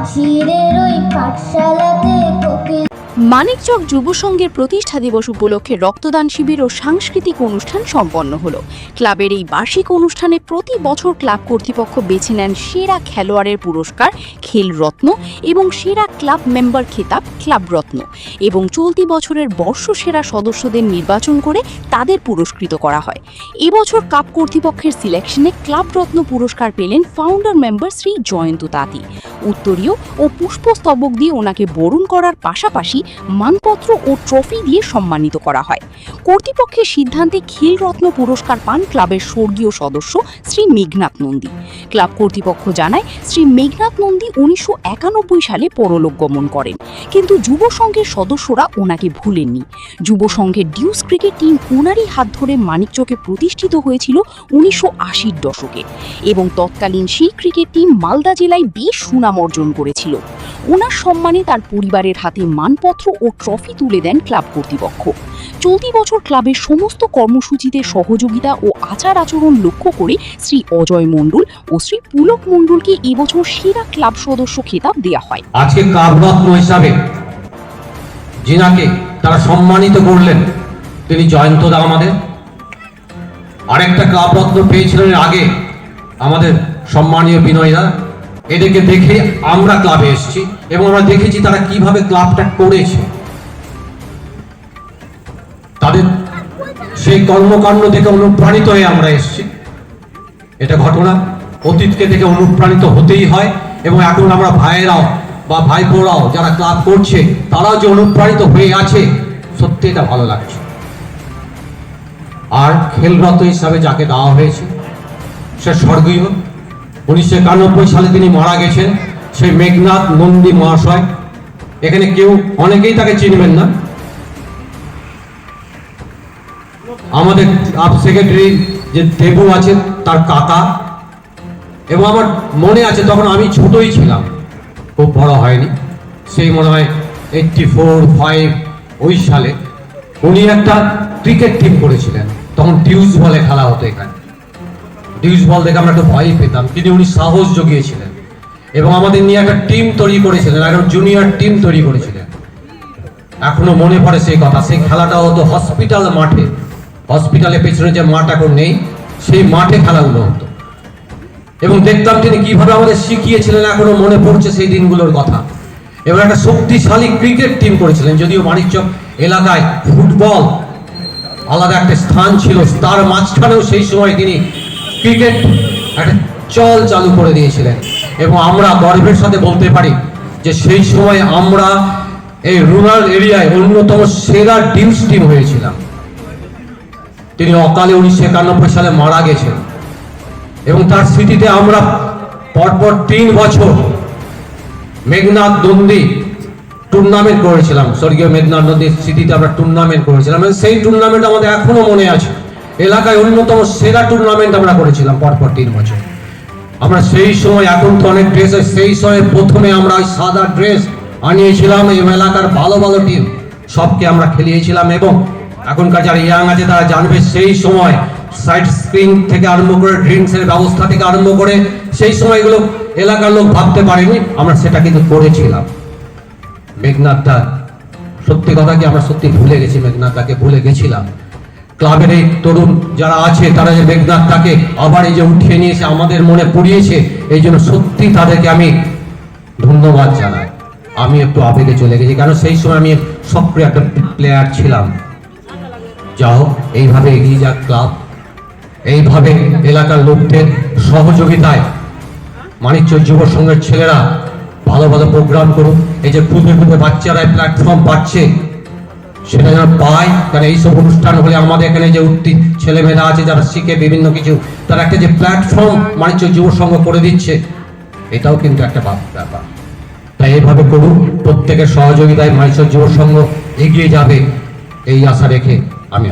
মাছিরের ওই পাঠশালাতে কোকিল। মানিকচক যুব সংঘের প্রতিষ্ঠা দিবস উপলক্ষে রক্তদান শিবির ও সাংস্কৃতিক অনুষ্ঠান সম্পন্ন হলো। ক্লাবের এই বার্ষিক অনুষ্ঠানে প্রতি বছর ক্লাব কর্তৃপক্ষ বেছে নেন সেরা খেলোয়াড়ের পুরস্কার খেলরত্ন এবং সেরা ক্লাব মেম্বার খেতাব ক্লাবরত্ন, এবং চলতি বছরের বর্ষসেরা সদস্যদের নির্বাচন করে তাদের পুরস্কৃত করা হয়। এবছর ক্লাব কর্তৃপক্ষের সিলেকশনে ক্লাবরত্ন পুরস্কার পেলেন ফাউন্ডার মেম্বার শ্রী জয়ন্ত তাঁতি। উত্তরীয় ও পুষ্পস্তবক দিয়ে ওনাকে বরণ করার পাশাপাশি মানপত্র ও ট্রফি দিয়ে সম্মানিত করা হয়। কর্তৃপক্ষের সিদ্ধান্তে খেলরত্ন পুরস্কার পান ক্লাবের স্বর্গীয় সদস্য শ্রী মেঘনাথ নন্দী। ক্লাব কর্তৃপক্ষ জানায়, শ্রী মেঘনাথ নন্দী 1991 সালে পরলোক গমন করেন, কিন্তু যুব সংঘের সদস্যরা ওনাকে ভুলেননি। যুব সংঘের ডিউস ক্রিকেট টিম ওনারই হাত ধরে মানিকচকে প্রতিষ্ঠিত হয়েছিল 1980-র দশকে, এবং তৎকালীন সেই ক্রিকেট টিম মালদা জেলায় বেশ সুনাম অর্জন করেছিল। ওনার সম্মানে তার পরিবারের হাতে মানপত্র ও ট্রফি তুলে দেন ক্লাব কর্তৃপক্ষ। চলতি বছর ক্লাবের সমস্ত কর্মসূচিতে সহযোগিতা ও আচার আচরণ লক্ষ্য করে শ্রী অজয় মণ্ডল ও শ্রী পুলক মণ্ডলকে এবছর সেরা ক্লাব সদস্য খেতাব দেওয়া হয়। আজকে ক্লাবরত্ন হিসাবে যিনাকে তারা সম্মানিত করলেন তিনি জয়ন্ত দা। আমাদের আরেকটা ক্লাবরত্ন পেয়েছিলেন আগে আমাদের সম্মানীয় বিনয় দা। এদেরকে দেখে আমরা ক্লাবে এসেছি এবং আমরা দেখেছি তারা কিভাবে ক্লাবটা করেছে। তাদের সেই কর্মকাণ্ড থেকে অনুপ্রাণিত হয়ে আমরা এসেছি। এটা ঘটনা, অতীতকে থেকে অনুপ্রাণিত হতেই হয়, এবং এখন আমরা ভাইয়েরাও বা ভাইপোরাও যারা ক্লাব করছে তারাও যে অনুপ্রাণিত হয়ে আছে, সত্যি এটা ভালো লাগছে। আর খেলরত্ন হিসাবে যাকে দেওয়া হয়েছে সে স্বর্গীয়, 1991 সালে তিনি মারা গেছেন, সেই মেঘনাথ নন্দী মহাশয়। এখানে কেউ অনেকেই তাকে চিনবেন না। আমাদের ক্লাব সেক্রেটারি যে দেবু আছেন তার কাকা, এবং আমার মনে আছে তখন আমি ছোটই ছিলাম, খুব বড় হয়নি, সেই মনে হয় 84-85 ওই সালে উনি একটা ক্রিকেট টিম করেছিলেন। তখন ডিউস বলে খেলা হতো এখানে। ডিউস বল দেখে আমরা একটু ভয় পেতাম, কিন্তু উনি সাহস জুগিয়েছিলেন এবং আমাদের নিয়ে একটা টিম তৈরি করেছিলেন, একটা জুনিয়র টিম তৈরি করেছিলেন। এখনো মনে পড়ে সেই কথা। সেই খেলাটা হতো হসপিটাল মাঠে, হসপিটালের পেছনে যে মাঠ এখন নেই সেই মাঠে খেলাগুলো হতো, এবং দেখতাম তিনি কিভাবে আমাদের শিখিয়েছিলেন। এখনো মনে পড়ছে সেই দিনগুলোর কথা। এবং একটা শক্তিশালী ক্রিকেট টিম করেছিলেন। যদিও মানিকচক এলাকায় ফুটবল আলাদা একটা স্থান ছিল, তার মাঝখানেও সেই সময় তিনি ক্রিকেট একটা চল চালু করে দিয়েছিলেন। এবং আমরা গর্বের সাথে বলতে পারি যে সেই সময় আমরা এই রুরাল এরিয়ায় অন্যতম সেরা ডিউস টিম হয়েছিলাম। তিনি অকালে 1991 সালে মারা গেছেন, এবং তার স্মৃতিতে আমরা পরপর 3 বছর মেঘনাথ নন্দী টুর্নামেন্ট করেছিলাম। স্বর্গীয় মেঘনাথ নন্দীর স্মৃতিতে আমরা টুর্নামেন্ট করেছিলাম, এবং সেই টুর্নামেন্ট আমাদের এখনো মনে আছে। এলাকায় অন্যতম সেরা টুর্নামেন্ট আমরা করেছিলাম পরপর 3 বছর। আমরা সেই সময়, এখন তো অনেক ড্রেস, সেই সময় প্রথমে আমরা ওই সাদা ড্রেস আনিয়েছিলাম। এই এলাকার ভালো ভালো টিম সবকে আমরা খেলিয়েছিলাম। এবং এখনকার যারা ইয়াং আছে তারা জানবে, সেই সময় সাইড স্ক্রিন থেকে আরম্ভ করে ড্রিঙ্কসের ব্যবস্থা থেকে আরম্ভ করে সেই সময়গুলো এলাকার লোক ভাবতে পারেনি, আমরা সেটা কিন্তু করেছিলাম। মেঘনাথদা, সত্যি কথা কি আমরা সত্যি ভুলে গেছি, মেঘনাথদাকে ভুলে গেছিলাম। ক্লাবের এই তরুণ যারা আছে তারা যে মেঘনাথদাকে আবার এই যে উঠিয়ে নিয়েছে, আমাদের মনে পড়িয়েছে, এই জন্য সত্যি তাদেরকে আমি ধন্যবাদ জানাই। আমি একটু আবেগে চলে গেছি, কারণ সেই সময় আমি সক্রিয় একটা প্লেয়ার ছিলাম। যা হোক, এইভাবে এগিয়ে যাক ক্লাব, এইভাবে এলাকার লোকদের সহযোগিতায় মানিকচক যুব সংঘের ছেলেরা ভালো ভালো প্রোগ্রাম করুক। এই যে খুদে খুদে বাচ্চারা প্ল্যাটফর্ম পাচ্ছে সেটা যেন পায়, কারণ এইসব অনুষ্ঠান হলে আমাদের এখানে যে উঠতি ছেলেমেয়েরা আছে যারা শিখে বিভিন্ন কিছু, তারা একটা যে প্ল্যাটফর্ম মানিকচক যুব সংঘ করে দিচ্ছে, এটাও কিন্তু একটা ব্যাপার। তাই এইভাবে করুন, প্রত্যেকের সহযোগিতায় মানিকচক যুব সংঘ এগিয়ে যাবে, এই আশা রেখে আমি